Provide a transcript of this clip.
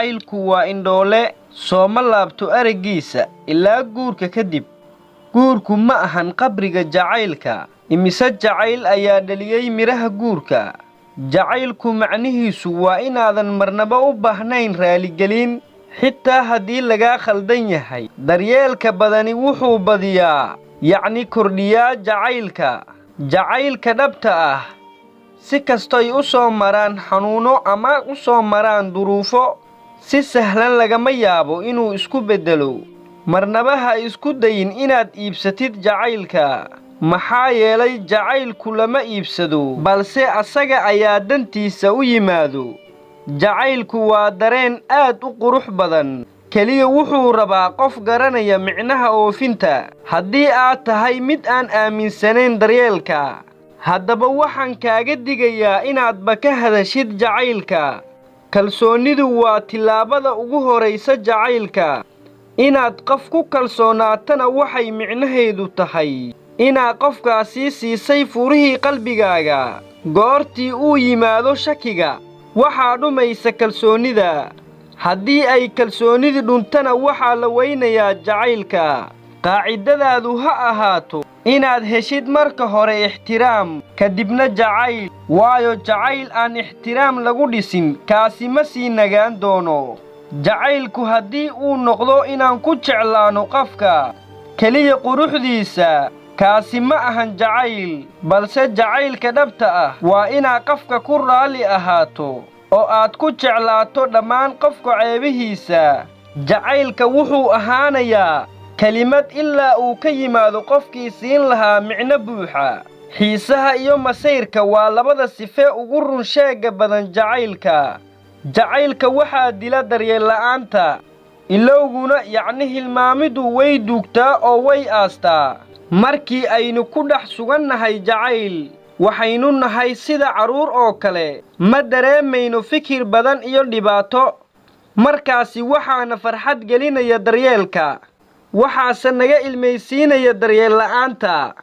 jacaylku waa indhoole sooma laabto aragiisa ilaa guurka kadib. Guurku ma ahan qabriga jacaylka. Imise jacayl ayaa dhaliyay miraha guurka. Jacaylku macnihiisu waa inaadan marnaba u baahnayn raaligelin, xitaa haddii lagaa khaldan yahay. Daryeelka badani wuxuu badiyaa, yacni kordhiyaa jacaylka. Jacaylka dhabta ah, si kastoy u soo maraan xanuuno ama u soo maraan duruufo, si sahlan lagama yaabo inuu isku beddelo. Marnaba ha isku dayin inaad iibsatid jacaylka, maxaa yeelay jacaylku lama iibsado, balse asaga ayaa dantiisa u yimaado. Jacaylku waa dareen aad u qurux badan, keliya wuxuu rabaa qof garanaya micnaha oofinta. Haddii aad tahay mid aan aaminsanayn daryeelka, haddaba waxaan kaaga digayaa inaadba ka hadashid jacaylka. Kalsoonidu waa tillaabada ugu horraysa jacaylka. Inaad qof ku kalsoonaatana waxay micnaheedu tahay inaad qofkaasi siisay furihii qalbigaaga. Goortii uu yimaado shakiga, waxaa dhumaysa kalsoonida. Haddii ay kalsoonidu dhuntana waxaa la weynayaa jacaylka. Qaacidadaadu ha ahaato inaad heshid marka hore ixtiraam, kadibna jacayl. Waayo jacayl aan ixtiraam lagu dhisin kaasi ma sii nagaan doono. Jacaylku haddii uu noqdo inaan ku jeclaano qofka keliya quruxdiisa, kaasi ma ahan jacayl, balse jacaylka dhabta ah waa inaad qofka ku raali ahaato oo aad ku jeclaato dhammaan qofka ceebihiisa. Jacaylka wuxuu ahaanayaa kelimad ilaa uu ka yimaado qofkii siin lahaa micno buuxa. Xiisaha iyo masayrka waa labada sife ugu run sheega badan jacaylka. Jacaylka waxaa dila daryeel la'aanta. Ilowguna yacni hilmaamidu way duugtaa oo way aastaa. Markii aynu ku dhex sugannahay jacayl, waxaynu nahay sida carruur oo kale, ma dareemayno fikir badan iyo dhibaato. Markaasi waxaana farxad gelinaya daryeelka, waxaase naga ilmaysiinaya daryeel la'aanta.